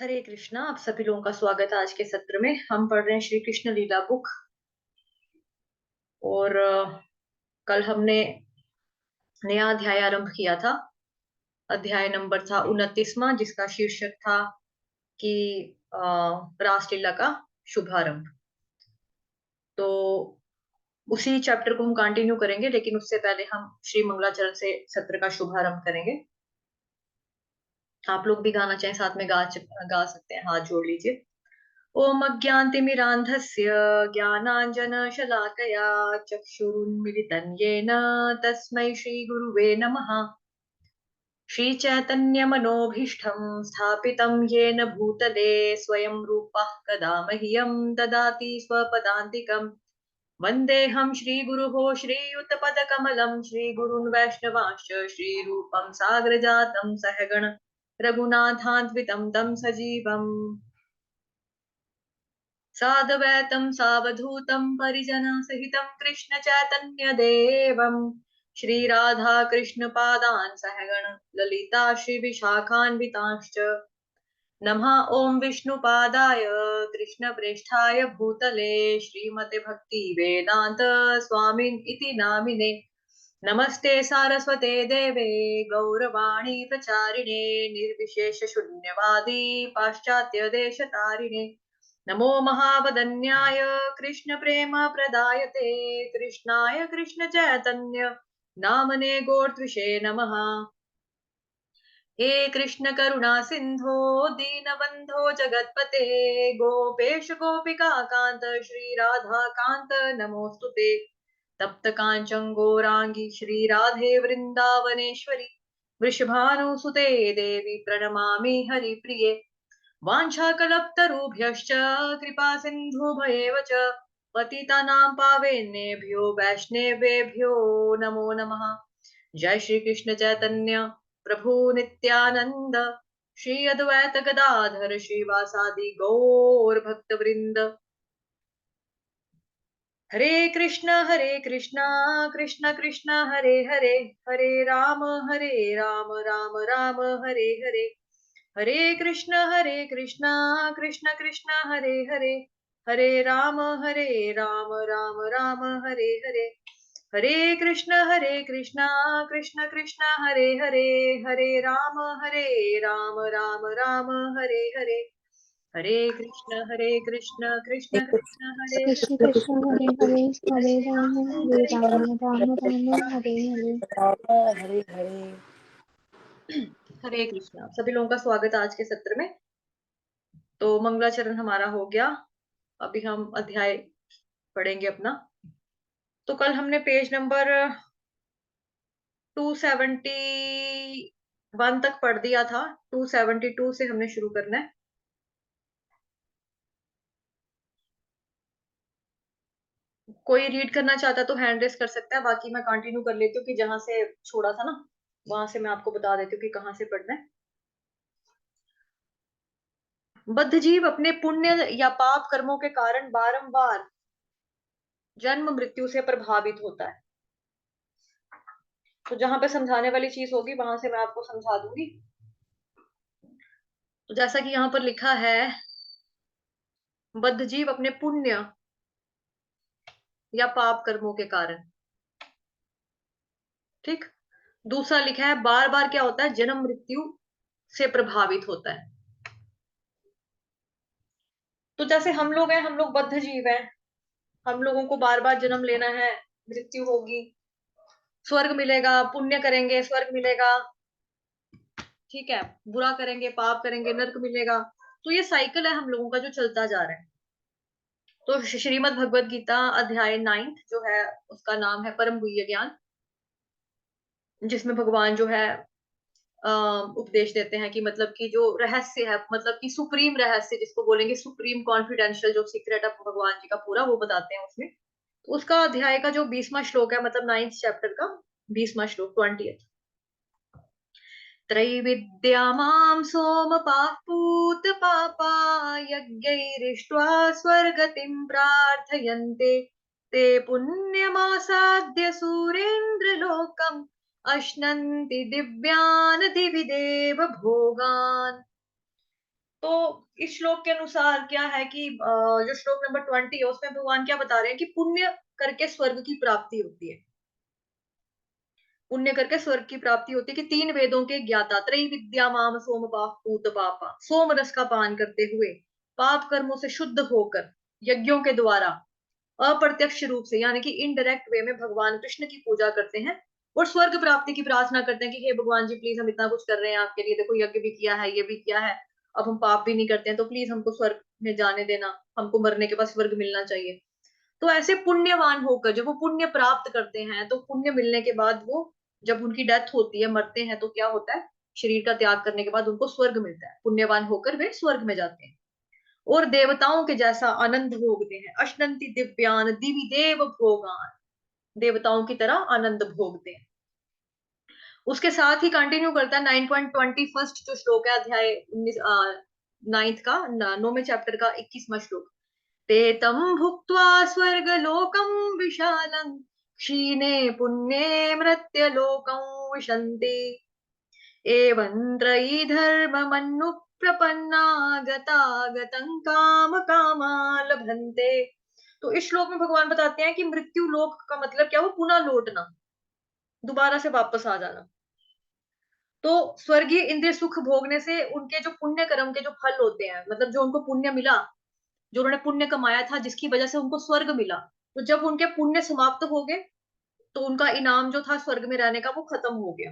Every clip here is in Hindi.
हरे कृष्णा। आप सभी लोगों का स्वागत है। आज के सत्र में हम पढ़ रहे हैं श्री कृष्ण लीला बुक। और कल हमने नया अध्याय आरंभ किया था। अध्याय नंबर था 29वां, जिसका शीर्षक था कि रासलीला का शुभारंभ। तो उसी चैप्टर को हम कंटिन्यू करेंगे, लेकिन उससे पहले हम श्री मंगलाचरण से सत्र का शुभारंभ करेंगे। आप लोग भी गाना चाहें साथ में गा सकते हैं, हाथ जोड़ लीजिए। ओम अज्ञानतिमिरान्धस्य ज्ञानाञ्जनशलाकया चक्षुरुन्मिलितं येन तस्मै श्रीगुरुवे नमः। श्रीचैतन्यमनोभीष्टं स्थापितं येन भूतले स्वयं रूपः कदा मह्यं ददाति स्वपदान्तिकम्। वन्देऽहं श्रीगुरुः श्रीयुतपदकमलं श्रीगुरून् वैष्णवांश्च श्रीरूपं साग्रजातं सहगण रघुनाथान्वितं तं सजीवम् साद्वैतं सावधूतं परिजनसहितं कृष्ण चैतन्य देवं श्रीराधा कृष्ण पादान् सहगण ललिता श्री विशाखान्वितांश्च। नमः ओम विष्णुपादाय कृष्ण प्रेष्ठाय भूतले श्रीमते भक्ति वेदांत स्वामिन् इति नामिने। नमस्ते सारस्वते देवे गौरवाणी प्रचारिणे निर्विशेष शून्यवादी पाश्चात्य देशतारिणे। नमो महावदन्याय कृष्ण प्रेम प्रदायते कृष्णाय कृष्ण चैतन्य नामने गोर्त्विषे नमः। हे कृष्ण करुणा सिंधो दीनबंधो जगतपते गोपेश गोपिका कांत श्री राधा कांत नमोस्तुते। तप्त कांचन गौरांगी श्री राधे वृंदावनेश्वरी वृषभानुसुते देवी प्रणमामि हरिप्रिये। वाञ्छाकल्पतरुभ्यश्च कृपा सिन्धुभ्येव च पतितानां पावनेभ्यो वैष्णवेभ्यो नमो नमः। जय श्री कृष्ण चैतन्य प्रभु नित्यानंद श्री अद्वैत गदाधर श्रीवासादि गौर भक्त वृंद। हरे कृष्ण कृष्ण कृष्ण हरे हरे, हरे राम राम राम हरे हरे। हरे कृष्ण कृष्ण कृष्ण हरे हरे, हरे राम राम राम हरे हरे। हरे कृष्ण कृष्ण कृष्ण हरे हरे, हरे राम राम राम हरे हरे। हरे कृष्ण कृष्ण कृष्ण हरे कृष्ण हरे, कृष्ण हरे हरे, हरे राम राम राम हरे हरे। हरे हरे। हरे कृष्णा। सभी लोगों का स्वागत है आज के सत्र में। तो मंगलाचरण हमारा हो गया, अभी हम अध्याय पढ़ेंगे अपना। तो कल हमने पेज नंबर 271 तक पढ़ दिया था। 272 से हमने शुरू करना है। कोई रीड करना चाहता तो हैंड रेस कर सकता है, बाकी मैं कंटिन्यू कर लेती हूँ कि जहां से छोड़ा था ना वहां से मैं आपको बता देती हूँ कि कहाँ से पढ़ना है। बद्ध जीव अपने पुण्य या पाप कर्मों के कारण बारंबार जन्म मृत्यु से प्रभावित होता है। तो जहां पे समझाने वाली चीज होगी वहां से मैं आपको समझा दूंगी। तो जैसा कि यहाँ पर लिखा है, बद्ध जीव अपने पुण्य या पाप कर्मों के कारण, ठीक। दूसरा लिखा है बार बार क्या होता है, जन्म मृत्यु से प्रभावित होता है। तो जैसे हम लोग हैं, हम लोग बद्ध जीव हैं, हम लोगों को बार बार जन्म लेना है, मृत्यु होगी, स्वर्ग मिलेगा, पुण्य करेंगे स्वर्ग मिलेगा, ठीक है, बुरा करेंगे पाप करेंगे नरक मिलेगा। तो ये साइकिल है हम लोगों का जो चलता जा रहा है। तो श्रीमद् भगवद गीता अध्याय 9 जो है उसका नाम है परम गुह्य ज्ञान, जिसमें भगवान जो है उपदेश देते हैं कि मतलब कि जो रहस्य है, मतलब कि सुप्रीम रहस्य जिसको बोलेंगे, सुप्रीम कॉन्फिडेंशियल जो सीक्रेट है भगवान जी का पूरा, वो बताते हैं उसमें। तो उसका अध्याय का जो 20वां श्लोक है, मतलब 9th चैप्टर का 20वां श्लोक 20th। त्रैविद्या मां सोमपाः पूत पापा यज्ञैरिष्ट्वा स्वर्गतिं प्रार्थयन्ते ते पुण्यमासाद्य सूरेन्द्रलोकम् अश्नन्ति दिव्यान् दिवि देव भोगान्। तो इस श्लोक के अनुसार क्या है कि जो श्लोक नंबर 20 है उसमें भगवान क्या बता रहे हैं कि पुण्य करके स्वर्ग की प्राप्ति होती है। पुण्य करके स्वर्ग की प्राप्ति होती है कि 3 वेदों के ज्ञाता त्रैविद्या माम सोम पूत पापा, सोम रस का पान करते हुए पाप कर्मों से शुद्ध होकर यज्ञों के द्वारा अप्रत्यक्ष रूप से यानी कि इनडायरेक्ट वे में भगवान कृष्ण की पूजा करते हैं और स्वर्ग प्राप्ति की प्रार्थना करते हैं कि हे भगवान जी प्लीज हम इतना कुछ कर रहे हैं आपके लिए, देखो यज्ञ भी किया है, ये भी किया है, अब हम पाप भी नहीं करते हैं, तो प्लीज हमको स्वर्ग में जाने देना, हमको मरने के बाद स्वर्ग मिलना चाहिए। तो ऐसे पुण्यवान होकर जब वो पुण्य प्राप्त करते हैं तो पुण्य मिलने के बाद वो जब उनकी डेथ होती है, मरते हैं, तो क्या होता है, शरीर का त्याग करने के बाद उनको स्वर्ग मिलता है, पुण्यवान होकर वे स्वर्ग में जाते हैं और देवताओं के जैसा आनंद भोगते हैं। अश्नंति दिव्यान दिवि देव भोगान, देवताओं की तरह आनंद भोगते हैं। उसके साथ ही कंटिन्यू करता है 9.21 जो श्लोक है अध्याय 9 का 9वें चैप्टर का 21वां श्लोक। ते तं भुक्त्वा स्वर्गलोकं विशालं क्षीणे पुण्ये मृत्यलोकं विशन्ति एवं त्रयी धर्ममनु प्रपन्ना गतागतं काम कामा लभन्ते। तो इस श्लोक में भगवान बताते हैं कि मृत्यु लोक का मतलब क्या, वो पुनः लौटना, दोबारा से वापस आ जाना। तो स्वर्गीय इंद्रिय सुख भोगने से उनके जो पुण्य कर्म के जो फल होते हैं, मतलब जो उनको पुण्य मिला, जो उन्होंने पुण्य कमाया था जिसकी वजह से उनको स्वर्ग मिला, तो जब उनके पुण्य समाप्त हो गए तो उनका इनाम जो था स्वर्ग में रहने का वो खत्म हो गया।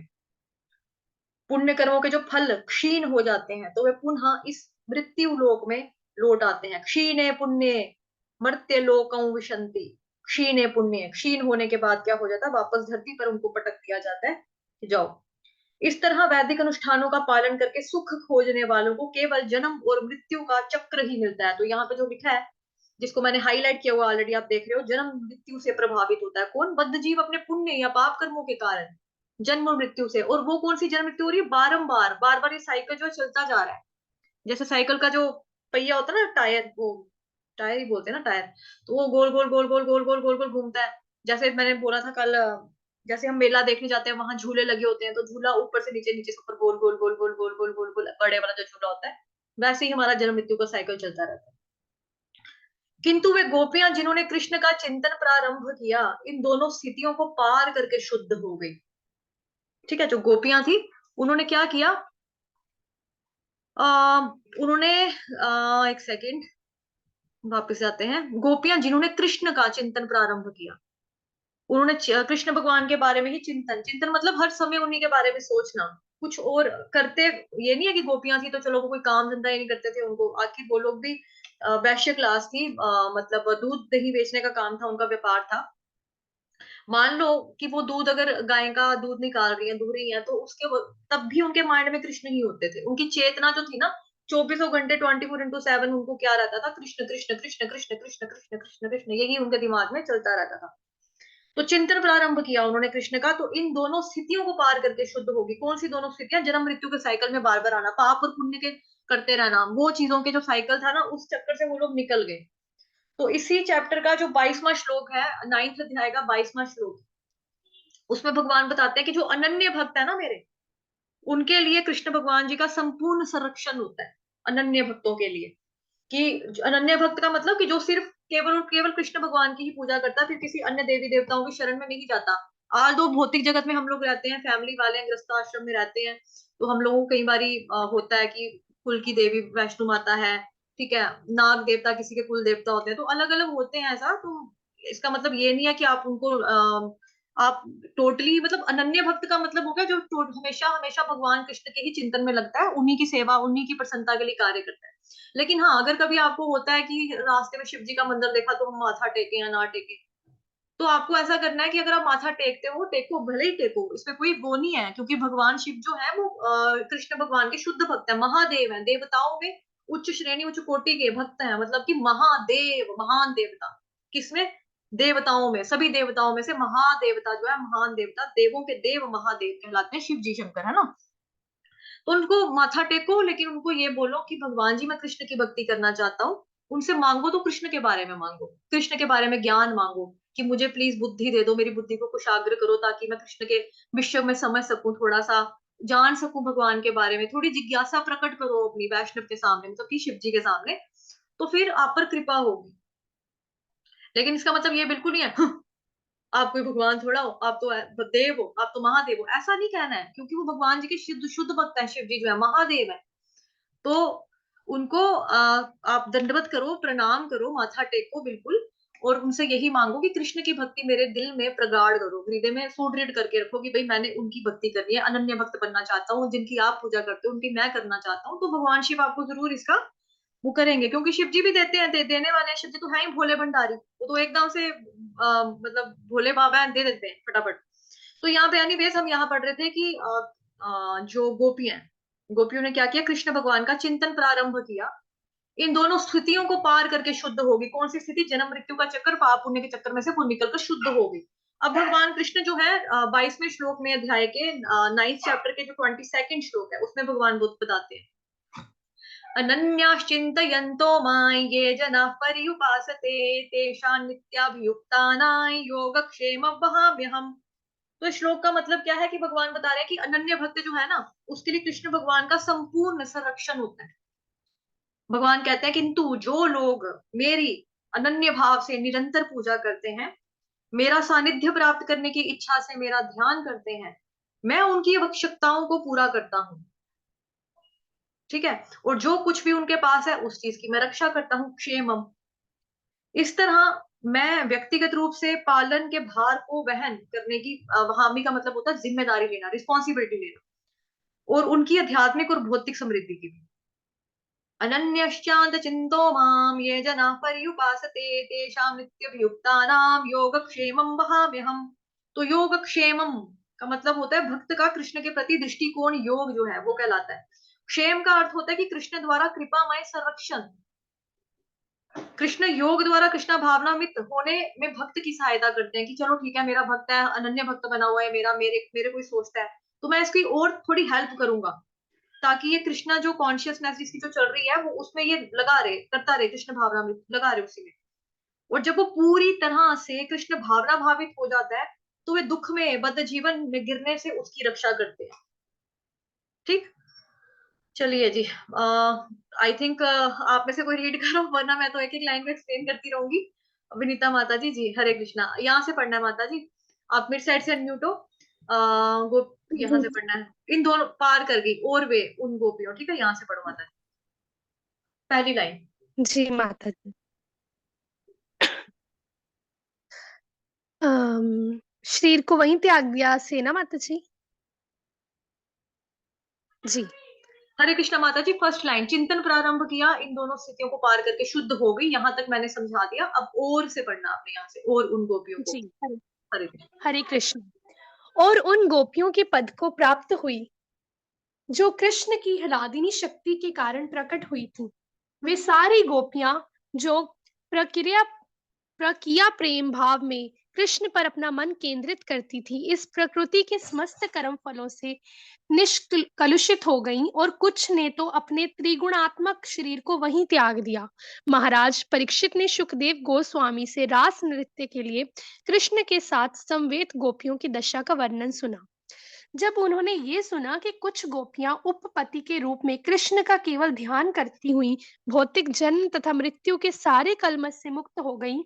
पुण्य कर्मों के जो फल क्षीण हो जाते हैं तो वे पुनः इस मृत्यु लोक में लौट आते हैं। क्षीणे पुण्य मर्त्य लोकं विशन्ति। क्षीणे पुण्य, क्षीण होने के बाद क्या हो जाता है, वापस धरती पर उनको पटक दिया जाता है कि जाओ। इस तरह वैदिक अनुष्ठानों का पालन करके सुख खोजने वालों को केवल जन्म और मृत्यु का चक्र ही मिलता है। तो यहाँ पे जो लिखा है, जिसको मैंने हाईलाइट किया हुआ ऑलरेडी आप देख रहे हो, जन्म मृत्यु से प्रभावित होता है कौन, बद्ध जीव अपने पुण्य या पाप कर्मों के कारण जन्म और मृत्यु से। और वो कौन सी जन्म मृत्यु हो रही है, बारंबार बार बार ये साइकिल जो चलता जा रहा है। जैसे साइकिल का जो पहिया होता है ना, टायर, वो टायर ही बोलते हैं ना, टायर, तो वो गोल गोल गोल गोल गोल गोल गोल गोल घूमता है। जैसे मैंने बोला था कल, जैसे हम मेला देखने जाते हैं वहां झूले लगे होते हैं, तो झूला ऊपर से नीचे, नीचे से ऊपर, गोल गोल गोल गोल गोल गोल गोल गोल बड़े वाला जो झूला होता है, वैसे ही हमारा जन्म मृत्यु का साइकिल चलता रहता है। किंतु वे गोपियां जिन्होंने कृष्ण का चिंतन प्रारंभ किया, इन दोनों स्थितियों को पार करके शुद्ध हो गई। ठीक है, जो गोपियां थी उन्होंने क्या किया, उन्होंने एक सेकेंड वापस जाते हैं। गोपियां जिन्होंने कृष्ण का चिंतन प्रारंभ किया, उन्होंने कृष्ण भगवान के बारे में ही चिंतन, चिंतन मतलब हर समय उन्हीं के बारे में सोचना, कुछ और करते ये नहीं है कि गोपियां थी तो चलो वो कोई काम धंधा ही नहीं करते थे, उनको आखिर वो लोग भी वैश्य क्लास थी, मतलब दूध दही बेचने का काम था, उनका व्यापार था। मान लो कि वो दूध, अगर गाय का दूध निकाल रही है, दूह रही है, तो उसके तब भी उनके माइंड में कृष्ण ही होते थे। उनकी चेतना जो थी ना, 24 घंटे 24x7 उनको क्या रहता था, कृष्ण कृष्ण कृष्ण कृष्ण कृष्ण कृष्ण कृष्ण कृष्ण, यही उनके दिमाग में चलता रहता था। तो चिंतन प्रारंभ किया उन्होंने कृष्ण का, तो इन दोनों स्थितियों को पार करके शुद्ध होगी। कौन सी दोनों स्थितियां, जन्म मृत्यु के साइकिल में बार बार आना, पाप और पुण्य के करते रहना, वो चीजों के जो साइकिल था ना, उस चक्कर से वो लोग निकल गए। तो इसी चैप्टर का जो 22वां श्लोक है, 9th अध्याय का 22वां श्लोक, उसमें भगवान बताते हैं कि जो अनन्य भक्त है ना मेरे, उनके लिए कृष्ण भगवान जी का संपूर्ण संरक्षण होता है। अनन्य भक्तों के लिए, कि अनन्य भक्त का मतलब कि जो सिर्फ केवल और केवल कृष्ण भगवान की ही पूजा करता है, फिर किसी अन्य देवी देवताओं की शरण में नहीं जाता। आज दो भौतिक जगत में हम लोग रहते हैं, फैमिली वाले हैं, गृहस्थ आश्रम में रहते हैं, तो हम लोगों को कई बारी होता है कि कुल की देवी वैष्णो माता है, ठीक है, नाग देवता किसी के कुल देवता होते हैं, तो अलग अलग होते हैं ऐसा। तो इसका मतलब ये नहीं है कि आप उनको आप टोटली, मतलब अनन्य भक्त का मतलब हो गया जो हमेशा हमेशा भगवान कृष्ण के ही चिंतन में लगता है, उन्हीं की सेवा, उन्हीं की प्रसन्नता के लिए कार्य करता है। लेकिन हाँ, अगर कभी आपको होता है कि रास्ते में शिव जी का मंदिर देखा तो हम माथा टेके या ना टेके, तो आपको ऐसा करना है कि अगर आप माथा टेकते हो, टेको, भले ही टेको, इसमें कोई वो नहीं है, क्योंकि भगवान शिव जो है वो कृष्ण भगवान के शुद्ध भक्त है, महादेव है, देवताओं में उच्च श्रेणी उच्च कोटि के भक्त हैं, मतलब कि महादेव, महान देवता। किसमें, देवताओं में, सभी देवताओं में से महादेवता जो है, महान देवता, देवों के देव महादेव कहलाते हैं शिव जी शंकर, है ना। तो उनको माथा टेको, लेकिन उनको ये बोलो कि भगवान जी मैं कृष्ण की भक्ति करना चाहता हूँ। उनसे मांगो तो कृष्ण के बारे में मांगो, कृष्ण के बारे में ज्ञान मांगो, कि मुझे प्लीज बुद्धि दे दो, मेरी बुद्धि को कुशाग्र करो, ताकि मैं कृष्ण के विषय में समझ सकूं थोड़ा सा, जान सकूं भगवान के बारे में, थोड़ी जिज्ञासा प्रकट करो अपनी वैष्णव के सामने, मतलब कि शिव जी के सामने, तो फिर आप पर कृपा होगी। लेकिन इसका मतलब ये बिल्कुल नहीं है आप कोई भगवान थोड़ा हो, आप तो देव हो, आप तो महादेव हो, ऐसा नहीं कहना है, क्योंकि वो भगवान जी के शुद्ध शुद्ध भक्त है। शिव जी जो है महादेव है, तो उनको आप दंडवत करो, प्रणाम करो, माथा टेको बिल्कुल, और उनसे यही मांगो कि कृष्ण की भक्ति मेरे दिल में प्रगाढ़ करो, हृदय में सुदृढ़ करके रखो कि भाई मैंने उनकी भक्ति करनी है, अनन्य भक्त बनना चाहता हूँ, जिनकी आप पूजा करते हो उनकी मैं करना चाहता हूँ। तो भगवान शिव आपको जरूर इसका वो करेंगे, क्योंकि शिव जी भी देते हैं, देने वाले हैं। शिव जी तो है ही भोले भंडारी, वो तो एकदम से मतलब भोले बाबा हैं, दे देते हैं फटाफट। तो यहाँ पे एनीवेज हम यहाँ पढ़ रहे थे कि जो गोपी हैं, गोपियों ने क्या किया, कृष्ण भगवान का चिंतन प्रारंभ किया। इन दोनों स्थितियों को पार करके शुद्ध होगी। कौन सी स्थिति? जन्म मृत्यु का चक्कर, पाप पुण्य के चक्कर में से वो निकलकर शुद्ध होगी। अब भगवान कृष्ण जो है 22वें श्लोक में अध्याय के 9th चैप्टर के जो 22nd श्लोक है, उसमें भगवान बुद्ध बताते हैं, अनन्याश्चिन्तयन्तो मां ये जनाः पर्युपासते तेषां नित्याभियुक्तानां योगक्षेमं वहाम्यहम्। तो इस श्लोक का मतलब क्या है कि भगवान बता रहे हैं कि अनन्य भक्त जो है ना, उसके लिए कृष्ण भगवान का संपूर्ण संरक्षण होता है। भगवान कहते हैं किंतु जो लोग मेरी अनन्य भाव से निरंतर पूजा करते हैं, मेरा सानिध्य प्राप्त करने की इच्छा से मेरा ध्यान करते हैं, मैं उनकी आवश्यकताओं को पूरा करता हूँ। ठीक है, और जो कुछ भी उनके पास है उस चीज की मैं रक्षा करता हूँ, क्षेमम। इस तरह मैं व्यक्तिगत रूप से पालन के भार को वहन करने की, हामी का मतलब होता है जिम्मेदारी लेना, रिस्पॉन्सिबिलिटी लेना, और उनकी आध्यात्मिक और भौतिक समृद्धि की भी। अनन्यश्चान्त चिंतो माम ये जना पर्युपासते तेषां नित्यभियुक्तानां योगक्षेमं वहाम्यहम्। तो योगक्षेमम का मतलब होता है भक्त का कृष्ण के प्रति दृष्टिकोण, योग जो है वो कहलाता है। क्षेम का अर्थ होता है कि कृष्ण द्वारा कृपामय संरक्षण। कृष्ण योग द्वारा कृष्ण भावनामित होने में भक्त की सहायता करते हैं कि चलो ठीक है, मेरा भक्त है, अनन्य भक्त बना हुआ है मेरा, मेरे मेरे कोई सोचता है, तो मैं इसकी और थोड़ी हेल्प करूंगा, ताकि ये कृष्णा जो कॉन्शियसनेस जिसकी जो चल रही है वो उसमें ये लगा रहे, करता रहे, कृष्ण भावना में लगा रहे उसी में। और जब वो पूरी तरह से कृष्ण भावना भावित हो जाता है, तो वे दुख में, बद्ध जीवन में गिरने से उसकी रक्षा करते हैं। ठीक, चलिए जी, आई थिंक आप में से कोई रीड करो, वरना मैं तो एक एक लाइन में एक्सप्लेन करती रहूंगी। विनीता माता जी, जी हरे कृष्णा, यहाँ से पढ़ना है माता जी, आप मेरी साइड से अनम्यूट हो। वो यहाँ जी से पढ़ना है, इन दोनों पार कर गई और वे उन गोपियों, ठीक है, यहाँ से पढ़ो माता जी, पहली लाइन। जी माता जी। शरीर को वहीं त्याग दिया सेना माता जी। जी हरे कृष्णा माता जी, फर्स्ट लाइन, चिंतन प्रारंभ किया, इन दोनों स्थितियों को पार करके शुद्ध हो गई, यहाँ तक मैंने समझा दिया। अब और से पढ़ना आपने, यहाँ से, और उन गोपियों को। जी हरे कृष्ण। हरे कृष्ण। और उन गोपियों के पद को प्राप्त हुई जो कृष्ण की ह्लादिनी शक्ति के कारण प्रकट हुई थी। वे सारी गोपियां जो प्रकिया प्रेम भाव में कृष्ण पर अपना मन केंद्रित करती थी, इस प्रकृति के समस्त कर्म फलों से निष्कलुषित हो गईं, और कुछ ने तो अपने त्रिगुणात्मक शरीर को वहीं त्याग दिया। महाराज परीक्षित ने सुखदेव गोस्वामी से रास नृत्य के लिए कृष्ण के साथ समवेत गोपियों की दशा का वर्णन सुना। जब उन्होंने ये सुना कि कुछ गोपियां उपपति के रूप में कृष्ण का केवल ध्यान करती हुई भौतिक जन्म तथा मृत्यु के सारे कलमश से मुक्त हो गईं,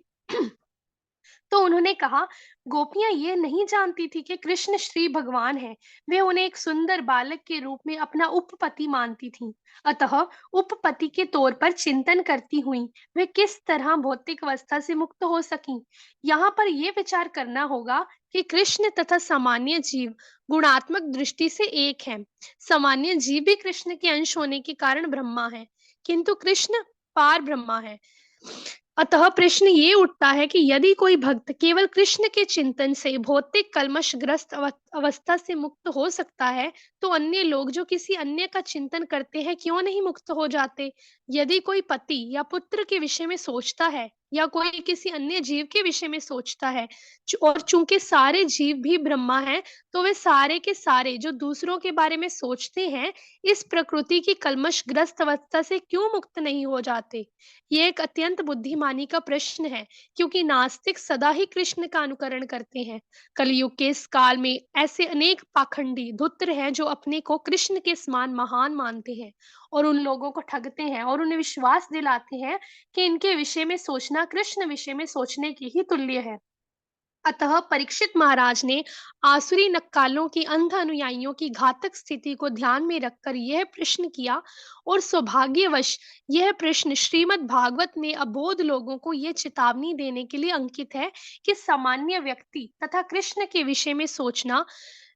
तो उन्होंने कहा, गोपियां ये नहीं जानती थी कि कृष्ण श्री भगवान है। वे उन्हें एक सुंदर बालक के रूप में अपना उपपति मानती थीं। अतः उपपति के तौर पर चिंतन करती हुई वे किस तरह भौतिक अवस्था से मुक्त हो सकीं। यहाँ पर यह विचार करना होगा कि कृष्ण तथा सामान्य जीव गुणात्मक दृष्टि से एक है। सामान्य जीव भी कृष्ण के अंश होने के कारण ब्रह्मा है, किंतु कृष्ण पार ब्रह्मा है। अतः प्रश्न ये उठता है कि यदि कोई भक्त केवल कृष्ण के चिंतन से भौतिक कल्मशग्रस्त अवस्था से मुक्त हो सकता है, तो अन्य लोग जो किसी अन्य का चिंतन करते हैं क्यों नहीं मुक्त हो जाते? यदि कोई पति या पुत्र के विषय में सोचता है या कोई किसी अन्य जीव के विषय में सोचता है, और चूंकि सारे जीव भी ब्रह्मा हैं, तो वे सारे के सारे जो दूसरों के बारे में सोचते हैं, इस प्रकृति की कल्मशग्रस्त अवस्था से क्यों मुक्त नहीं हो जाते? ये एक अत्यंत बुद्धिमानी का प्रश्न है, क्योंकि नास्तिक सदा ही कृष्ण का अनुकरण करते हैं। कलयुग के इस काल में ऐसे अनेक पाखंडी धुत्र हैं जो अपने को कृष्ण के समान महान मानते हैं और उन लोगों को ठगते हैं और उन्हें विश्वास दिलाते हैं कि इनके विषय में सोचना कृष्ण विषय में सोचने की ही तुल्य है। अतः परीक्षित महाराज ने आसुरी नक्कालों की अंध अनुयायियों की घातक स्थिति को ध्यान में रखकर यह प्रश्न किया, और सौभाग्यवश यह प्रश्न श्रीमद् भागवत में अबोध लोगों को यह चेतावनी देने के लिए अंकित है कि सामान्य व्यक्ति तथा कृष्ण के विषय में सोचना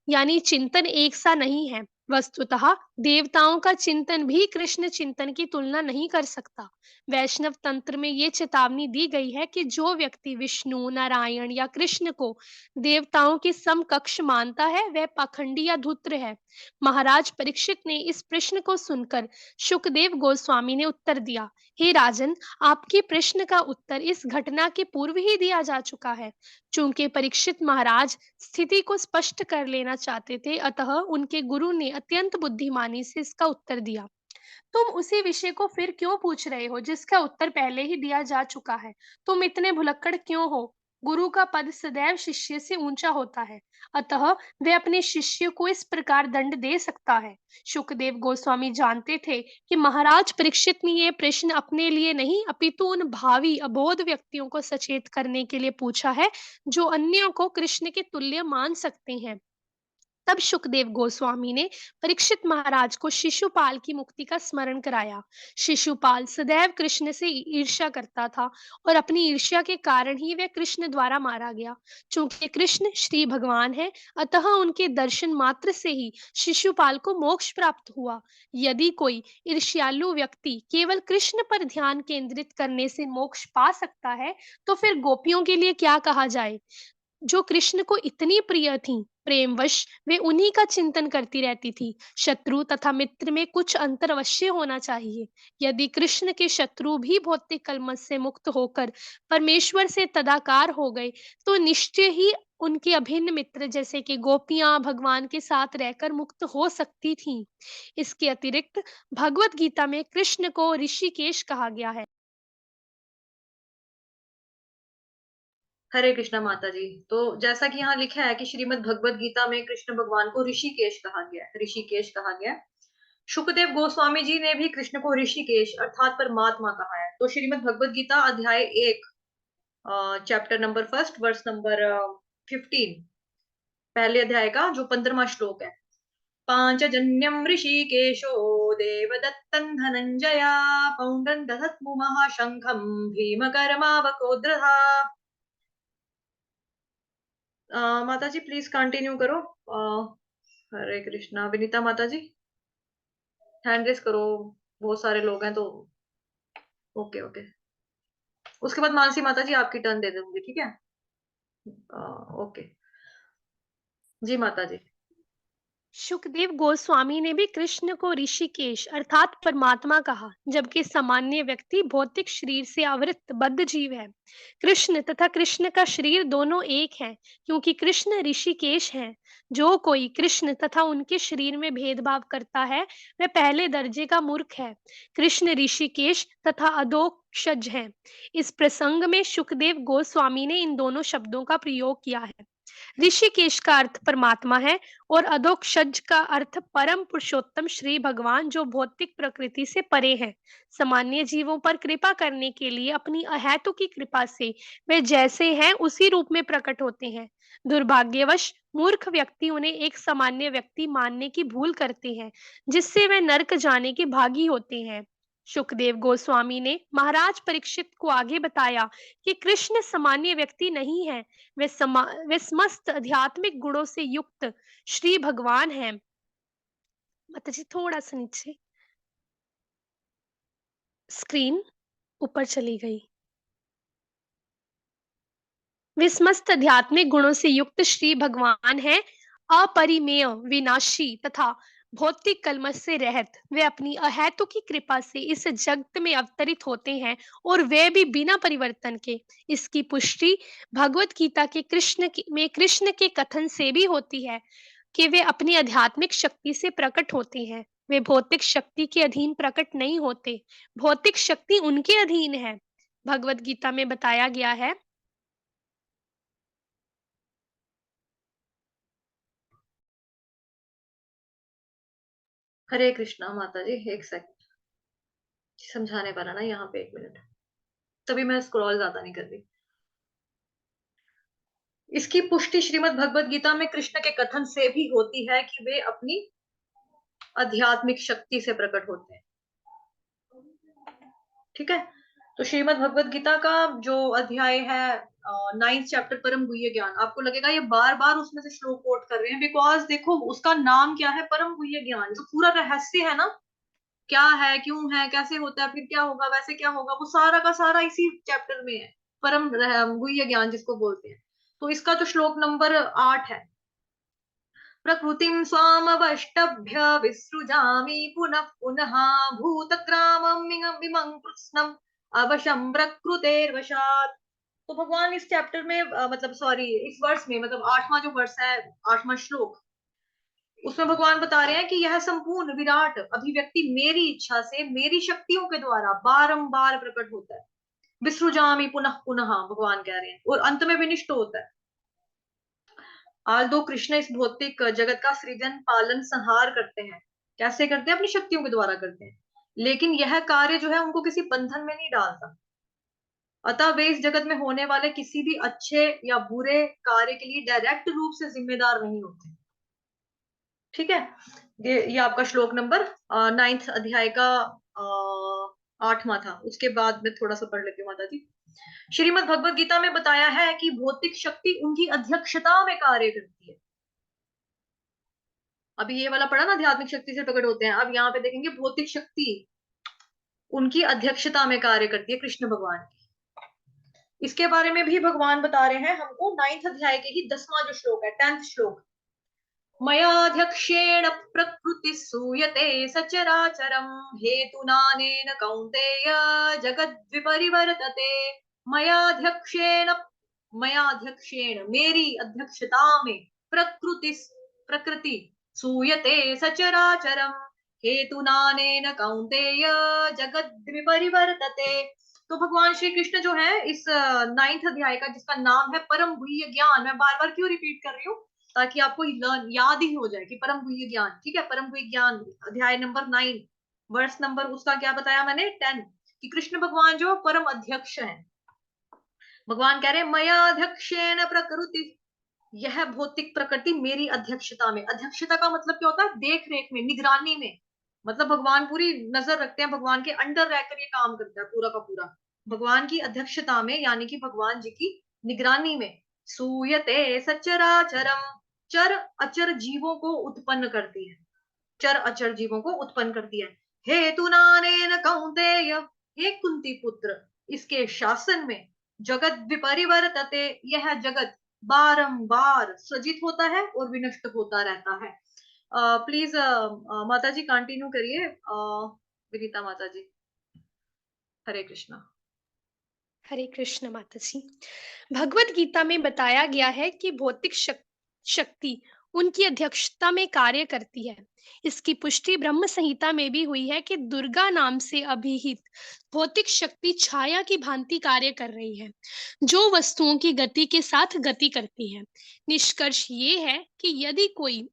यानी चिंतन एक सा नहीं है। वस्तुतः देवताओं का चिंतन भी कृष्ण चिंतन की तुलना नहीं कर सकता। वैष्णव तंत्र में ये चेतावनी दी गई है कि जो व्यक्ति विष्णु, नारायण या कृष्ण को देवताओं के समकक्ष मानता है, वह पाखंडी या धूर्त है। महाराज परीक्षित ने इस प्रश्न को सुनकर शुकदेव गोस्वामी ने उत्तर दिया, हे राजन, आपके प्रश्न का उत्तर इस घटना के पूर्व ही दिया जा चुका है। चूंकि परीक्षित महाराज स्थिति को स्पष्ट कर लेना चाहते थे, अतः उनके गुरु ने अत्यंत बुद्धिमानी से इसका उत्तर दिया। तुम उसी विषय को फिर क्यों पूछ रहे हो जिसका उत्तर पहले ही दिया जा चुका है? तुम इतने भुलक्कड़ क्यों हो? गुरु का पद सदैव शिष्य से ऊंचा होता है, अतः वह अपने शिष्य को इस प्रकार दंड दे सकता है। शुकदेव गोस्वामी जानते थे कि महाराज परीक्षित ने यह प्रश्न अपने लिए नहीं, अपितु उन भावी अबोध व्यक्तियों को सचेत करने के लिए पूछा है जो अन्यों को कृष्ण के तुल्य मान सकते हैं। तब शुकदेव गोस्वामी ने परीक्षित महाराज को शिशुपाल की मुक्ति का स्मरण कराया। शिशुपाल सदैव कृष्ण से ईर्ष्या करता था और अपनी ईर्ष्या के कारण ही वह कृष्ण द्वारा मारा गया। चूंकि कृष्ण श्री भगवान है, अतः उनके दर्शन मात्र से ही शिशुपाल को मोक्ष प्राप्त हुआ। यदि कोई ईर्ष्यालु व्यक्ति केवल कृष्ण पर ध्यान केंद्रित करने से मोक्ष पा सकता है, तो फिर गोपियों के लिए क्या कहा जाए, जो कृष्ण को इतनी प्रिय थीं। प्रेमवश वे उन्हीं का चिंतन करती रहती थी। शत्रु तथा मित्र में कुछ अंतर अवश्य होना चाहिए। यदि कृष्ण के शत्रु भी भौतिक कलमश से मुक्त होकर परमेश्वर से तदाकार हो गए, तो निश्चय ही उनके अभिन्न मित्र जैसे कि गोपियां भगवान के साथ रहकर मुक्त हो सकती थीं। इसके अतिरिक्त भगवत गीता में कृष्ण को ऋषिकेश कहा गया है। हरे कृष्णा माता जी। तो जैसा कि यहाँ लिखा है कि श्रीमद् भगवत गीता में कृष्ण भगवान को ऋषिकेश कहा गया है, ऋषिकेश कहा गया है। शुकदेव गोस्वामी जी ने भी कृष्ण को ऋषिकेश अर्थात परमात्मा कहा है। तो श्रीमद् भगवत गीता अध्याय 1 चैप्टर नंबर 1 वर्स नंबर 15, पहले अध्याय का जो 15वां श्लोक है। पांचजन्यम ऋषिकेशो देवदत्तं धनंजया पौंड्रं दधत्मु महाशंखं भीमकर्मावकोद्रहा। माता जी प्लीज कंटिन्यू करो। हरे कृष्णा। विनीता माता जी हैंड रेस करो, बहुत सारे लोग हैं तो। ओके ओके, उसके बाद मानसी माता जी आपकी टर्न दे दूंगी, ठीक है। ओके जी माता जी। शुकदेव गोस्वामी ने भी कृष्ण को ऋषिकेश अर्थात परमात्मा कहा, जबकि सामान्य व्यक्ति भौतिक शरीर से आवृत बद्ध जीव है। कृष्ण तथा कृष्ण का शरीर दोनों एक हैं, क्योंकि कृष्ण ऋषिकेश हैं। जो कोई कृष्ण तथा उनके शरीर में भेदभाव करता है, वह पहले दर्जे का मूर्ख है। कृष्ण ऋषिकेश तथा अधोक्षज हैं। इस प्रसंग में शुकदेव गोस्वामी ने इन दोनों शब्दों का प्रयोग किया है। ऋषिकेश का अर्थ परमात्मा है और अधोक्षज का अर्थ परम पुरुषोत्तम श्री भगवान, जो भौतिक प्रकृति से परे हैं। सामान्य जीवों पर कृपा करने के लिए अपनी अहेतु की कृपा से वे जैसे हैं उसी रूप में प्रकट होते हैं। दुर्भाग्यवश मूर्ख व्यक्ति उन्हें एक सामान्य व्यक्ति मानने की भूल करते हैं, जिससे वे नरक जाने के भागी होते हैं। शुकदेव गोस्वामी ने महाराज परीक्षित को आगे बताया कि कृष्ण सामान्य व्यक्ति नहीं है, वे समस्त आध्यात्मिक गुणों से युक्त श्री भगवान हैं। माता जी थोड़ा सा नीचे, स्क्रीन ऊपर चली गई। वे समस्त आध्यात्मिक गुणों से युक्त श्री भगवान हैं, अपरिमेय, विनाशी तथा भौतिक कलमश से रहित वे अपनी अहेतु की कृपा से इस जगत में अवतरित होते हैं, और वे भी बिना परिवर्तन के। इसकी पुष्टि भगवत गीता के कृष्ण के कथन से भी होती है कि वे अपनी आध्यात्मिक शक्ति से प्रकट होते हैं। वे भौतिक शक्ति के अधीन प्रकट नहीं होते, भौतिक शक्ति उनके अधीन है। भगवत गीता में बताया गया है, हरे कृष्णा माता जी, एक सेकंड समझाने वाला ना यहाँ पे, 1 मिनट, तभी मैं स्क्रॉल ज्यादा नहीं कर रही। इसकी पुष्टि श्रीमद् भगवत गीता में कृष्ण के कथन से भी होती है कि वे अपनी आध्यात्मिक शक्ति से प्रकट होते हैं। ठीक है, तो श्रीमद् भगवत गीता का जो अध्याय है 9th चैप्टर परम गुह्य ज्ञान, आपको लगेगा ये बार बार उसमें से श्लोक कोट कर रहे हैं, बिकॉज देखो उसका नाम क्या है, परम गुह्य ज्ञान। जो पूरा रहस्य है ना, क्या है, क्यों है, कैसे होता है, फिर क्या होगा, वैसे क्या होगा, वो सारा का सारा इसी चैप्टर में है। परम गुह्य ज्ञान जिसको बोलते हैं। तो इसका जो श्लोक नंबर 8 है, प्रकृतिं स्वामवष्टभ्य विसृजामि पुनः पुनः भूतग्रामम् इमं कृत्स्नम् अवशं प्रकृतेर्वशात्। तो भगवान इस चैप्टर में मतलब सॉरी इस वर्ष में, मतलब 8वां जो वर्ष है, 8वां श्लोक, उसमें भगवान बता रहे हैं कि यह संपूर्ण विराट अभिव्यक्ति मेरी इच्छा से, मेरी शक्तियों के द्वारा बारंबार प्रकट होता है। विसृजामि पुनः पुनः भगवान कह रहे हैं, और अंत में विनिष्ट होता है। आज दो कृष्ण इस भौतिक जगत का सृजन, पालन, संहार करते हैं। कैसे करते हैं? अपनी शक्तियों के द्वारा करते हैं, लेकिन यह कार्य जो है उनको किसी बंधन में नहीं डालता। अतः वे इस जगत में होने वाले किसी भी अच्छे या बुरे कार्य के लिए डायरेक्ट रूप से जिम्मेदार नहीं होते। ठीक है, ये आपका श्लोक नंबर 9th अध्याय का 8वां था। उसके बाद में थोड़ा सा पढ़ लेती हूँ माता जी। श्रीमद् भगवत गीता में बताया है कि भौतिक शक्ति उनकी अध्यक्षता में कार्य करती है। अभी ये वाला पढ़ा ना, आध्यात्मिक शक्ति से प्रकट होते हैं। अब यहाँ पे देखेंगे भौतिक शक्ति उनकी अध्यक्षता में कार्य करती है, कृष्ण भगवान की। इसके बारे में भी भगवान बता रहे हैं हमको 9th अध्याय के ही 10वां जो श्लोक है, 10th श्लोक। मयाध्यक्षेण प्रकृति सूयते सचराचरम हेतुनानेन कौन्तेय जगद्विपरिवर्तते। मयाध्यक्षेण मयाध्यक्षेण मेरी अध्यक्षता में प्रकृति सूयते सचराचरम हेतुनानेन कौन्तेय जगद्विपरिवर्तते। तो भगवान श्री कृष्ण जो है इस 9th अध्याय का, जिसका नाम है परम गुह्य ज्ञान, मैं बार बार क्यों रिपीट कर रही हूँ, ताकि आपको याद ही हो जाए कि परम गुह्य ज्ञान। ठीक है, परम गुह्य ज्ञान अध्याय नंबर 9, वर्ष नंबर उसका क्या बताया मैंने, 10, कि कृष्ण भगवान जो परम अध्यक्ष हैं। भगवान कह रहे हैं मया अध्यक्षेण प्रकृति, यह भौतिक प्रकृति मेरी अध्यक्षता में। अध्यक्षता का मतलब क्या होता है? देख रेख में, निगरानी में। मतलब भगवान पूरी नजर रखते हैं, भगवान के अंडर रहकर ये काम करता है पूरा का पूरा। भगवान की अध्यक्षता में, यानी कि भगवान जी की निगरानी में। सूयते सचराचरम, चर अचर जीवों को उत्पन्न करती है, चर अचर जीवों को उत्पन्न करती है। हेतुनानेन कौन्तेय, हे कुंती पुत्र, इसके शासन में जगत विपरिवर्तते, यह जगत बारंबार सृजित होता है और विनष्ट होता रहता है। प्लीज माता जी कंटिन्यू करिए, विनीता माता जी। हरे कृष्णा। हरे कृष्ण माता जी। भगवत गीता में बताया गया है कि भौतिक शक्ति उनकी अध्यक्षता में कार्य करती है। इसकी पुष्टि ब्रह्म संहिता में भी हुई है कि दुर्गा नाम से अभिहित भौतिक शक्ति छाया की भांति कार्य कर रही है, जो वस्तुओं की गति के साथ गति करती है। निष्कर्ष ये है कि यदि कोई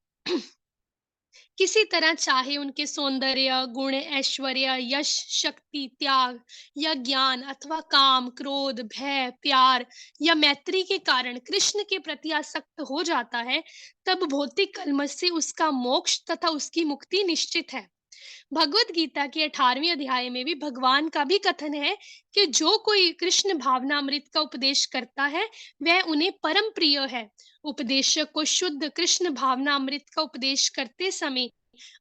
किसी तरह चाहे उनके सौंदर्य, गुण, ऐश्वर्य, यश, शक्ति, त्याग या ज्ञान अथवा काम, क्रोध, भय, प्यार या मैत्री के कारण कृष्ण के प्रति आसक्त हो जाता है, तब भौतिक कलमश से उसका मोक्ष तथा उसकी मुक्ति निश्चित है। भगवत गीता के 18वें अध्याय में भी भगवान का भी कथन है कि जो कोई कृष्ण भावनामृत का उपदेश करता है वह उन्हें परम प्रिय है। उपदेशक को शुद्ध कृष्ण भावनामृत का उपदेश करते समय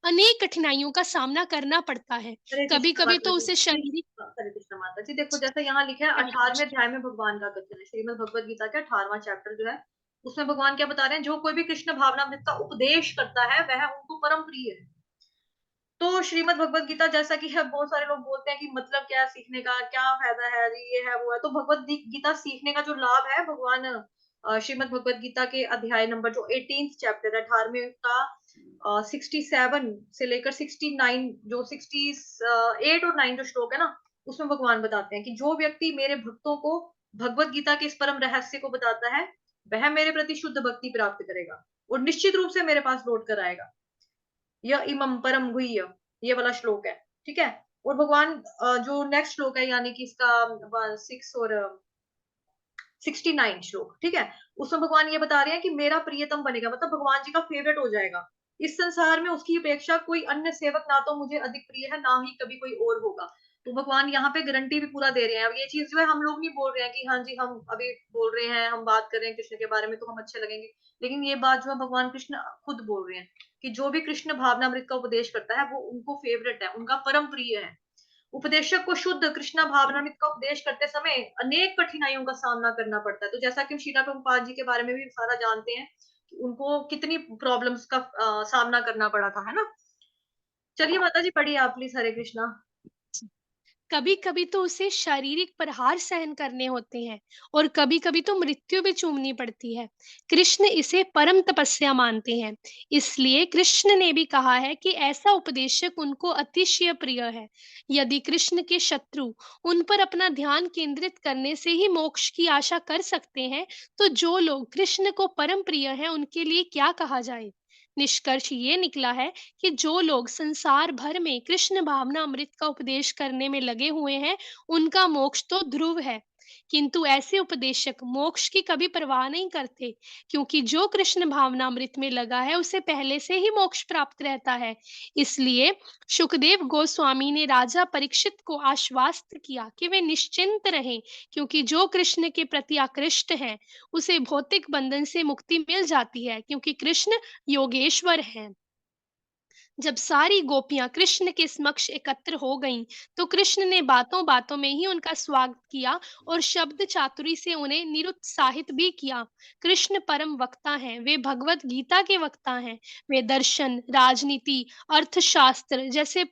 अनेक कठिनाइयों का सामना करना पड़ता है। हरे कभी कृष्ण कभी माता तो जी। उसे शारीरिक हरे कृष्ण माता जी, देखो जैसा यहाँ लिखा है 18वें अध्याय में भगवान का कथन है, श्रीमद् भगवत गीता का 18वां चैप्टर जो है, उसमें भगवान क्या बता रहे हैं, जो कोई भी कृष्ण भावनामृत का उपदेश करता है वह उनको परम प्रिय है। श्रीमद् भगवत गीता, जैसा कि है बहुत सारे लोग बोलते हैं कि मतलब क्या है सीखने का, क्या फायदा है, ये है वो है, तो भगवत गीता सीखने का जो लाभ है, भगवान श्रीमद् भगवत गीता के अध्याय नंबर जो 18th चैप्टर है, 18वें का 67 से लेकर 69, जो 68 और 9 जो श्लोक है ना, उसमें भगवान बताते हैं कि जो व्यक्ति मेरे भक्तों को भगवत गीता के इस परम रहस्य को बताता है, वह मेरे प्रति शुद्ध भक्ति प्राप्त करेगा और निश्चित रूप से मेरे पास लौट कर आएगा। यह इमं परम गुह्य, ये वाला श्लोक है, ठीक है। और भगवान जो नेक्स्ट श्लोक है, यानी कि इसका 6 और 69 श्लोक, ठीक है, उसमें भगवान ये बता रहे हैं कि मेरा प्रियतम बनेगा, मतलब भगवान जी का फेवरेट हो जाएगा। इस संसार में उसकी अपेक्षा कोई अन्य सेवक ना तो मुझे अधिक प्रिय है, ना ही कभी कोई और होगा। तो भगवान यहाँ पे गारंटी भी पूरा दे रहे हैं। अब ये चीज जो है हम लोग नहीं बोल रहे हैं कि हाँ जी हम अभी बोल रहे हैं, हम बात कर रहे हैं कृष्ण के बारे में तो हम अच्छे लगेंगे, लेकिन ये बात जो है भगवान कृष्ण खुद बोल रहे हैं कि जो भी कृष्ण भावनामृत का उपदेश करता है वो उनको फेवरेट है, उनका परम प्रिय है। उपदेशक को शुद्ध कृष्णा भावनामृत का उपदेश करते समय अनेक कठिनाइयों का सामना करना पड़ता है। तो जैसा कि हम शीला प्रभुपाद जी के बारे में भी सारा जानते हैं कि उनको कितनी प्रॉब्लम्स का सामना करना पड़ा था, है ना। चलिए माता जी पढ़िए आप प्लीज, हरे कृष्णा। कभी कभी तो उसे शारीरिक प्रहार सहन करने होते हैं और कभी कभी तो मृत्यु भी चूमनी पड़ती है। कृष्ण इसे परम तपस्या मानते हैं। इसलिए कृष्ण ने भी कहा है कि ऐसा उपदेशक उनको अतिशय प्रिय है। यदि कृष्ण के शत्रु उन पर अपना ध्यान केंद्रित करने से ही मोक्ष की आशा कर सकते हैं, तो जो लोग कृष्ण को परम प्रिय हैं उनके लिए क्या कहा जाए। निष्कर्ष ये निकला है कि जो लोग संसार भर में कृष्ण भावना अमृत का उपदेश करने में लगे हुए हैं, उनका मोक्ष तो ध्रुव है। किंतु ऐसे उपदेशक मोक्ष की कभी परवाह नहीं करते, क्योंकि जो कृष्ण भावना अमृत में लगा है उसे पहले से ही मोक्ष प्राप्त रहता है। इसलिए सुखदेव गोस्वामी ने राजा परीक्षित को आश्वस्त किया कि वे निश्चिंत रहें, क्योंकि जो कृष्ण के प्रति आकृष्ट है उसे भौतिक बंधन से मुक्ति मिल जाती है, क्योंकि कृष्ण योगेश्वर हैं। जब सारी गोपियां कृष्ण के समक्ष एकत्र हो गईं, तो कृष्ण ने बातों बातों में ही उनका स्वागत किया और शब्द चातुरी से उन्हें निरुत्साहित भी किया। कृष्ण परम वक्ता हैं, वे भगवत गीता के वक्ता हैं। वे दर्शन, राजनीति, अर्थशास्त्र जैसे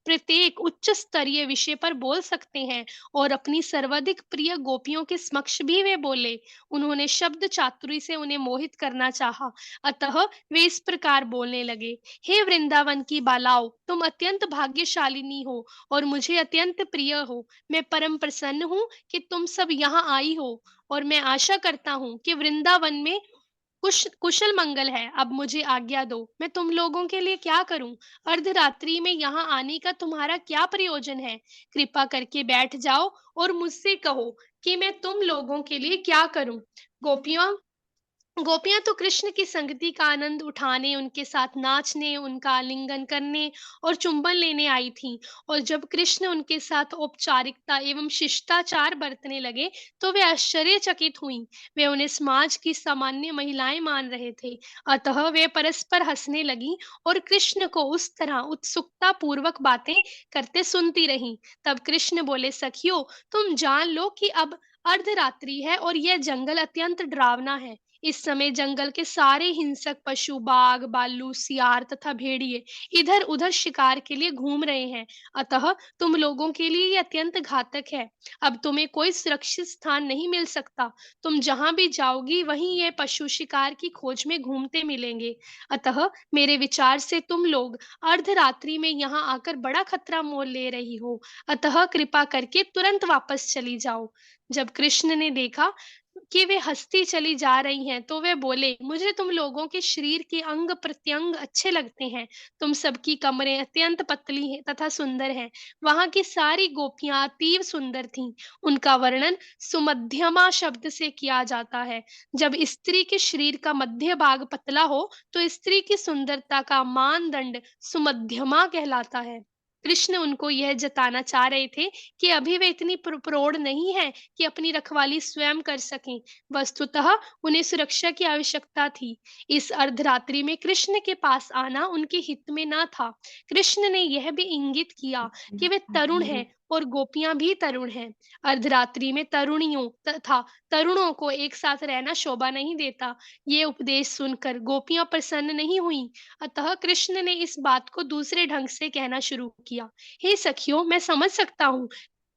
प्रत्येक उच्च स्तरीय विषय पर बोल सकते हैं और अपनी सर्वाधिक प्रिय गोपियों के समक्ष भी वे बोले। उन्होंने शब्द चातुरी से उन्हें मोहित करना चाहा, अतः वे इस प्रकार बोलने लगे। हे वृंदावन की बालाओ, तुम अत्यंत भाग्यशालिनी हो और मुझे अत्यंत प्रिय हो। मैं परम प्रसन्न हूँ कि तुम सब यहाँ आई हो और मैं आशा करता हूँ कि वृंदावन में कुशल मंगल है। अब मुझे आज्ञा दो, मैं तुम लोगों के लिए क्या करूं। अर्धरात्रि में यहाँ आने का तुम्हारा क्या प्रयोजन है। कृपा करके बैठ जाओ और मुझसे कहो कि मैं तुम लोगों के लिए क्या करूं। गोपियों गोपियां तो कृष्ण की संगति का आनंद उठाने, उनके साथ नाचने, उनका आलिंगन करने और चुंबन लेने आई थीं। और जब कृष्ण उनके साथ औपचारिकता एवं शिष्टाचार बरतने लगे, तो वे आश्चर्यचकित हुईं। वे उन्हें समाज की सामान्य महिलाएं मान रहे थे, अतः वे परस्पर हंसने लगीं और कृष्ण को उस तरह उत्सुकता पूर्वक बातें करते सुनती रहीं। तब कृष्ण बोले, सखियों, तुम जान लो कि अब अर्धरात्रि है और यह जंगल अत्यंत डरावना है। इस समय जंगल के सारे हिंसक पशु, बाघ, भालू, सियार तथा भेड़िए इधर उधर शिकार के लिए घूम रहे हैं, अतः तुम लोगों के लिए ये अत्यंत घातक है। अब तुम्हें कोई सुरक्षित स्थान नहीं मिल सकता। तुम जहां भी जाओगी वहीं ये पशु शिकार की खोज में घूमते मिलेंगे। अतः मेरे विचार से तुम लोग अर्धरात्रि में यहाँ आकर बड़ा खतरा मोल ले रही हो, अतः कृपा करके तुरंत वापस चली जाओ। जब कृष्ण ने देखा कि वे हँसती चली जा रही हैं, तो वे बोले, मुझे तुम लोगों के शरीर के अंग प्रत्यंग अच्छे लगते हैं। तुम सबकी कमरें अत्यंत पतली हैं तथा सुंदर हैं। वहां की सारी गोपियां अतीव सुंदर थीं। उनका वर्णन सुमध्यमा शब्द से किया जाता है। जब स्त्री के शरीर का मध्य भाग पतला हो, तो स्त्री की सुंदरता का मानदंड सुमध्यमा कहलाता है। कृष्ण उनको यह जताना चाह रहे थे कि अभी वे इतनी प्रौढ़ नहीं है कि अपनी रखवाली स्वयं कर सकें। वस्तुतः उन्हें सुरक्षा की आवश्यकता थी। इस अर्धरात्रि में कृष्ण के पास आना उनके हित में न था। कृष्ण ने यह भी इंगित किया कि वे तरुण हैं और गोपियां भी तरुण हैं। अर्धरात्रि में तरुणियों तथा तरुणों को एक साथ रहना शोभा नहीं देता। ये उपदेश सुनकर गोपियां प्रसन्न नहीं हुईं। अतः कृष्ण ने इस बात को दूसरे ढंग से कहना शुरू किया। हे सखियों, मैं समझ सकता हूँ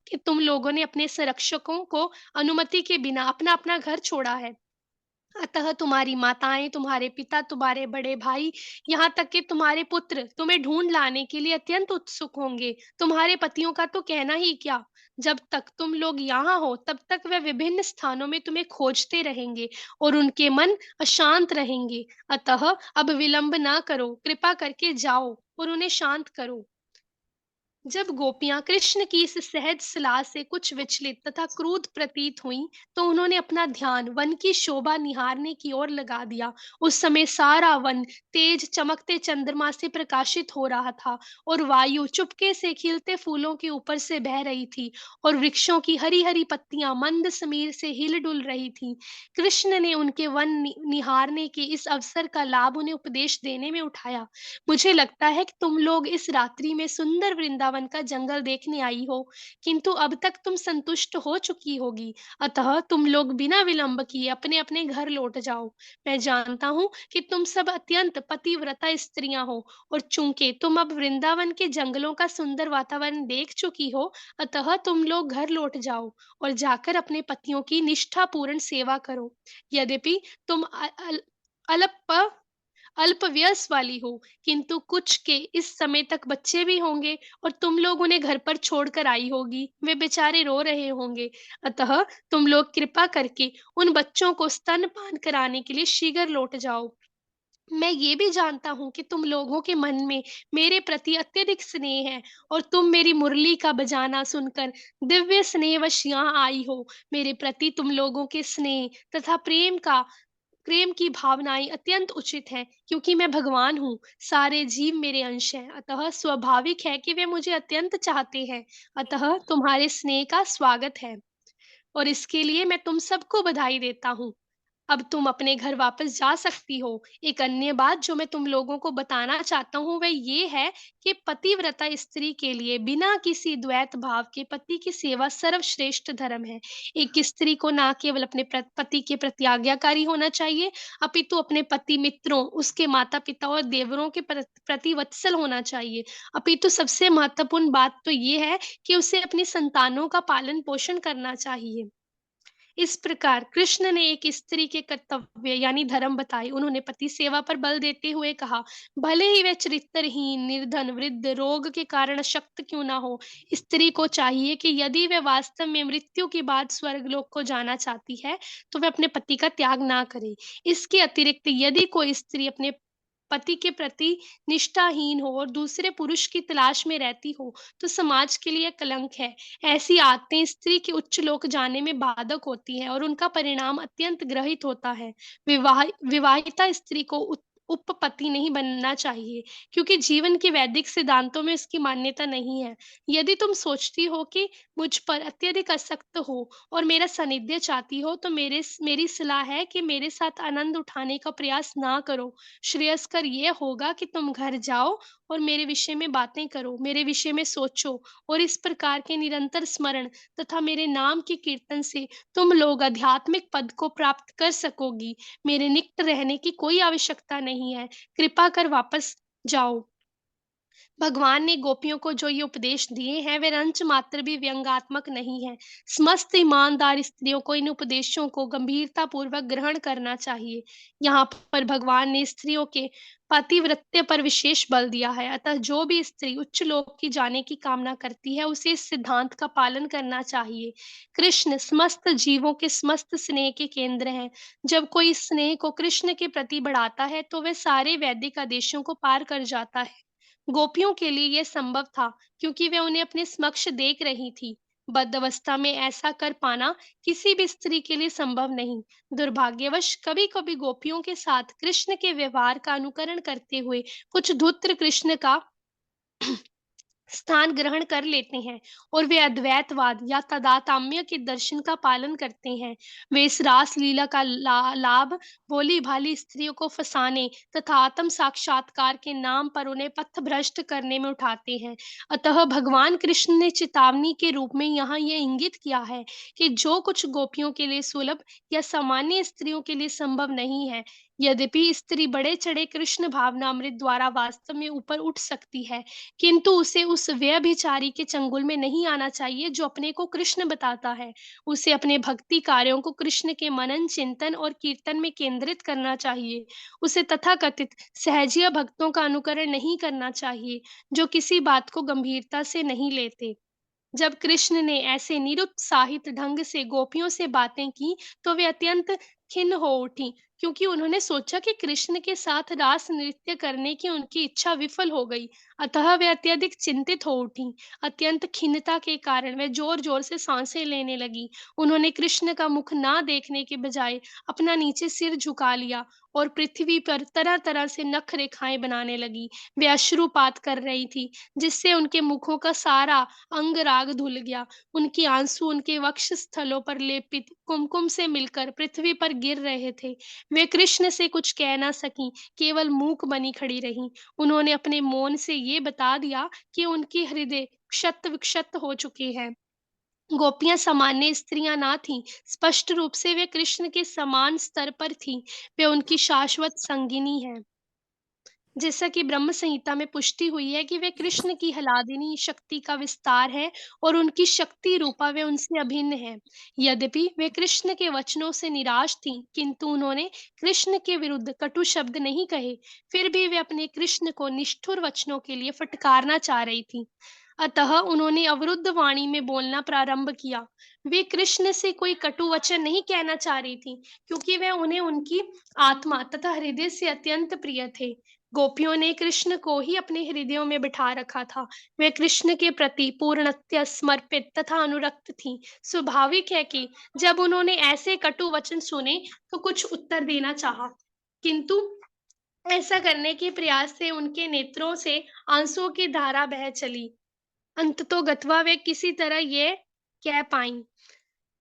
कि तुम लोगों ने अपने संरक्षकों को अनुमति के बिना अपना अपना घर छोड़ा है। अतः तुम्हारी माताएं, तुम्हारे पिता, तुम्हारे बड़े भाई, यहाँ तक कि तुम्हारे पुत्र तुम्हें ढूंढ लाने के लिए अत्यंत उत्सुक होंगे। तुम्हारे पतियों का तो कहना ही क्या। जब तक तुम लोग यहाँ हो तब तक वे विभिन्न स्थानों में तुम्हें खोजते रहेंगे और उनके मन अशांत रहेंगे। अतः अब विलंब ना करो, कृपा करके जाओ और उन्हें शांत करो। जब गोपियां कृष्ण की इस सहज सलाह से कुछ विचलित तथा क्रुद्ध प्रतीत हुईं, तो उन्होंने अपना ध्यान वन की शोभा निहारने की ओर लगा दिया। उस समय सारा वन तेज चमकते चंद्रमा से प्रकाशित हो रहा था और वायु चुपके से खिलते फूलों के ऊपर से बह रही थी और वृक्षों की हरी हरी पत्तियां मंद समीर से हिल डुल रही थीं। कृष्ण ने उनके वन निहारने के इस अवसर का लाभ उन्हें उपदेश देने में उठाया। मुझे लगता है कि तुम लोग इस रात्रि में सुंदर वृंदावन का जंगल देखने आई हो, किंतु अब तक तुम संतुष्ट हो चुकी होगी। अतः तुम लोग बिना विलंब किए अपने अपने घर लौट जाओ। मैं जानता हूँ कि तुम सब अत्यंत पतिव्रता स्त्रियां हो, और चूंकि तुम अब वृंदावन के जंगलों का सुंदर वातावरण देख चुकी हो, अतः तुम लोग घर लौट जाओ और जाकर अपने पतियों की निष्ठापूर्ण सेवा करो। यद्यपि तुम अल्प अल्प व्यस वाली हो, किंतु कुछ के इस समय तक बच्चे भी होंगे और तुम लोग उन्हें घर पर छोड़कर आई होगी। वे बेचारे रो रहे होंगे। अतः तुम लोग कृपा करके उन बच्चों को स्तनपान कराने के लिए शीघ्र लौट जाओ। मैं ये भी जानता हूँ कि तुम लोगों के मन में मेरे प्रति अत्यधिक स्नेह है और तुम मेरी मुरली का बजाना सुनकर दिव्य स्नेहवश यहाँ आई हो। मेरे प्रति तुम लोगों के स्नेह तथा प्रेम की भावनाएं अत्यंत उचित हैं, क्योंकि मैं भगवान हूँ। सारे जीव मेरे अंश हैं, अतः स्वाभाविक है कि वे मुझे अत्यंत चाहते हैं। अतः तुम्हारे स्नेह का स्वागत है और इसके लिए मैं तुम सबको बधाई देता हूँ। अब तुम अपने घर वापस जा सकती हो। एक अन्य बात जो मैं तुम लोगों को बताना चाहता हूँ वह ये है कि पतिव्रता स्त्री के लिए बिना किसी द्वैत भाव के पति की सेवा सर्वश्रेष्ठ धर्म है। एक स्त्री को ना केवल अपने पति के प्रति आज्ञाकारी होना चाहिए, अपितु अपने पति मित्रों, उसके माता पिता और देवरों के प्रति वत्सल होना चाहिए। अपितु सबसे महत्वपूर्ण बात तो ये है कि उसे अपनी संतानों का पालन पोषण करना चाहिए। इस प्रकार कृष्ण ने एक स्त्री के कर्तव्य यानी धर्म बताए। उन्होंने पति सेवा पर बल देते हुए कहा, भले ही वह चरित्रहीन, निर्धन, वृद्ध, रोग के कारण अशक्त क्यों ना हो, स्त्री को चाहिए कि यदि वह वास्तव में मृत्यु के बाद स्वर्गलोक को जाना चाहती है, तो वह अपने पति का त्याग ना करे। इसके अतिरिक्त यदि कोई स्त्री अपने पति के प्रति निष्ठाहीन हो और दूसरे पुरुष की तलाश में रहती हो, तो समाज के लिए कलंक है। ऐसी आदतें स्त्री के उच्च लोक जाने में बाधक होती हैं और उनका परिणाम अत्यंत ग्रहित होता है। विवाहिता स्त्री को उपपति नहीं बनना चाहिए, क्योंकि जीवन के वैदिक सिद्धांतों में इसकी मान्यता नहीं है। यदि तुम सोचती हो कि मुझ पर अत्यधिक आसक्त हो और मेरा सानिध्य चाहती हो, तो मेरी सलाह है कि मेरे साथ आनंद उठाने का प्रयास ना करो। श्रेयस्कर ये होगा कि तुम घर जाओ और मेरे विषय में बातें करो, मेरे विषय में सोचो, और इस प्रकार के निरंतर स्मरण तथा मेरे नाम के कीर्तन से तुम लोग आध्यात्मिक पद को प्राप्त कर सकोगी। मेरे निकट रहने की कोई आवश्यकता नहीं है। कृपा कर वापस जाओ। भगवान ने गोपियों को जो ये उपदेश दिए हैं वे रंच मात्र भी व्यंग्यात्मक नहीं है। समस्त ईमानदार स्त्रियों को इन उपदेशों को गंभीरता पूर्वक ग्रहण करना चाहिए। यहाँ पर भगवान ने स्त्रियों के पतिव्रत्य पर विशेष बल दिया है। अतः जो भी स्त्री उच्च लोक की जाने की कामना करती है, उसे इस सिद्धांत का पालन करना चाहिए। कृष्ण समस्त जीवों के समस्त स्नेह के केंद्र हैं। जब कोई इस स्नेह को कृष्ण के प्रति बढ़ाता है, तो वह सारे वैदिक आदेशों को पार कर जाता है। गोपियों के लिए यह संभव था, क्योंकि वे उन्हें अपने समक्ष देख रही थी। बद्ध में ऐसा कर पाना किसी भी स्त्री के लिए संभव नहीं। दुर्भाग्यवश कभी कभी गोपियों के साथ कृष्ण के व्यवहार का अनुकरण करते हुए कुछ धूर्त कृष्ण का स्थान ग्रहण कर लेते हैं और वे अद्वैतवाद या तादात्म्य के दर्शन का पालन करते हैं। वे इस रास लीला का लाभ भोली भाली स्त्रियों को फंसाने तथा आत्म साक्षात्कार के नाम पर उन्हें पथभ्रष्ट करने में उठाते हैं। अतः भगवान कृष्ण ने चेतावनी के रूप में यहाँ ये इंगित किया है कि जो कुछ गोपियों के लिए सुलभ या सामान्य स्त्रियों के लिए संभव नहीं है, यद्यपि स्त्री बड़े चढ़े कृष्ण भावनामृत द्वारा वास्तव में ऊपर उठ सकती है, किंतु उसे उस व्यभिचारी के चंगुल में नहीं आना चाहिए जो अपने को कृष्ण बताता है। उसे अपने भक्ति कार्यों को कृष्ण के मनन, चिंतन और कीर्तन में केंद्रित करना चाहिए। उसे तथाकथित सहजिया भक्तों का अनुकरण नहीं करना चाहिए, जो किसी बात को गंभीरता से नहीं लेते। जब कृष्ण ने ऐसे निरुत्साहित ढंग से गोपियों से बातें की, तो वे अत्यंत खिन्न हो उठीं, क्योंकि उन्होंने सोचा कि कृष्ण के साथ रास नृत्य करने की उनकी इच्छा विफल हो गई। अतः वे अत्यधिक चिंतित हो उठीं। अत्यंत खिन्नता के कारण वे जोर-जोर से सांसें लेने लगीं। उन्होंने कृष्ण का मुख ना देखने के बजाय अपना नीचे सिर झुका लिया और पृथ्वी पर तरह-तरह से नख रेखाएँ बनाने लगीं। वे अश्रुपात कर रही थीं, जिससे उनके मुखों का सारा अंग राग धुल गया। उनके आंसू उनके वक्ष स्थलों पर लेपित कुमकुम से मिलकर पृथ्वी पर गिर रहे थे। वे कृष्ण से कुछ कह ना सकीं, केवल मूक बनी खड़ी रहीं। उन्होंने अपने मौन से ये बता दिया कि उनके हृदय क्षत-विक्षत हो चुके हैं। गोपियाँ सामान्य स्त्रियाँ ना थीं, स्पष्ट रूप से वे कृष्ण के समान स्तर पर थीं। वे उनकी शाश्वत संगिनी हैं। जैसा कि ब्रह्म संहिता में पुष्टि हुई है कि वे कृष्ण की हलादिनी शक्ति का विस्तार है और उनकी शक्ति रूपा वे उनसे अभिन्न है। यद्यपि वे कृष्ण के वचनों से निराश थीं, किंतु उन्होंने कृष्ण के विरुद्ध कटु शब्द नहीं कहे। फिर भी वे अपने कृष्ण को निष्ठुर वचनों के लिए फटकारना चाह रही थीं। अतः उन्होंने अवरुद्ध वाणी में बोलना प्रारंभ किया। वे कृष्ण से कोई कटु वचन नहीं कहना चाह रही थीं, क्योंकि वे उन्हें उनकी आत्मा तथा हृदय से अत्यंत प्रिय थे। गोपियों ने कृष्ण को ही अपने हृदयों में बिठा रखा था। वे कृष्ण के प्रति पूर्णतः समर्पित तथा अनुरक्त थीं। स्वाभाविक है कि जब उन्होंने ऐसे कटु वचन सुने, तो कुछ उत्तर देना चाहा, किंतु ऐसा करने के प्रयास से उनके नेत्रों से आंसुओं की धारा बह चली। अंततोगत्वा वे किसी तरह ये कह पाईं।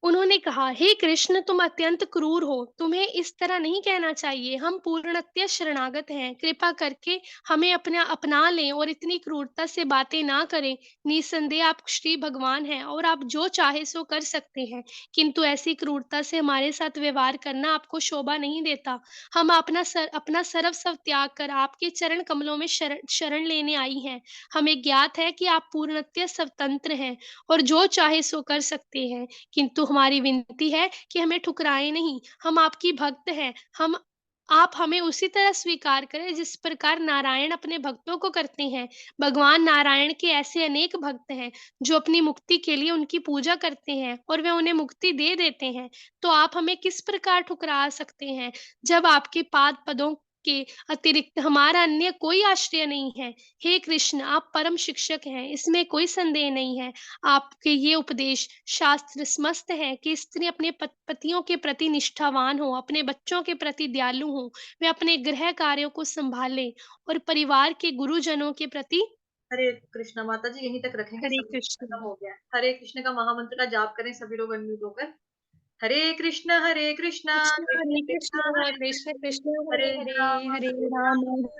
उन्होंने कहा, हे कृष्ण, तुम अत्यंत क्रूर हो। तुम्हें इस तरह नहीं कहना चाहिए। हम पूर्णतः शरणागत हैं। कृपा करके हमें अपना अपना लें और इतनी क्रूरता से बातें ना करें। निसंदेह आप श्री भगवान हैं और आप जो चाहे सो कर सकते हैं, किंतु ऐसी क्रूरता से हमारे साथ व्यवहार करना आपको शोभा नहीं देता। हम अपना सर्वस्व त्याग कर आपके चरण कमलों में शरण लेने आई हैं। हमें ज्ञात है कि आप पूर्णतः स्वतंत्र हैं और जो चाहे सो कर सकते हैं, किंतु हमारी विनती है कि हमें ठुकराएँ नहीं। हम आपकी भक्त हैं। हम आप हमें उसी तरह स्वीकार करें जिस प्रकार नारायण अपने भक्तों को करते हैं। भगवान नारायण के ऐसे अनेक भक्त हैं, जो अपनी मुक्ति के लिए उनकी पूजा करते हैं और वे उन्हें मुक्ति दे देते हैं। तो आप हमें किस प्रकार ठुकरा सकते हैं, जब आपके पाद पदों के अतिरिक्त हमारा अन्य कोई आश्रय नहीं है। हे कृष्ण, आप परम शिक्षक हैं, इसमें कोई संदेह नहीं है। आपके ये उपदेश शास्त्र स्मस्त है कि स्त्री अपने पतियों के प्रति निष्ठावान हो, अपने बच्चों के प्रति दयालु हो, वे अपने गृह कार्यों को संभालें और परिवार के गुरुजनों के प्रति हरे कृष्णा। माता जी यहीं तक रखेंगे, हरे समय कृष्ण। खत्म हो गया है। हरे कृष्ण का महामंत्र का जाप करें सभी लोग अनम्यूट होकर। हरे कृष्णा कृष्ण कृष्ण कृष्ण हरे कृष्ण कृष्ण हरे कृष्ण हरे कृष्ण हरे हरे हरे राम हरे राम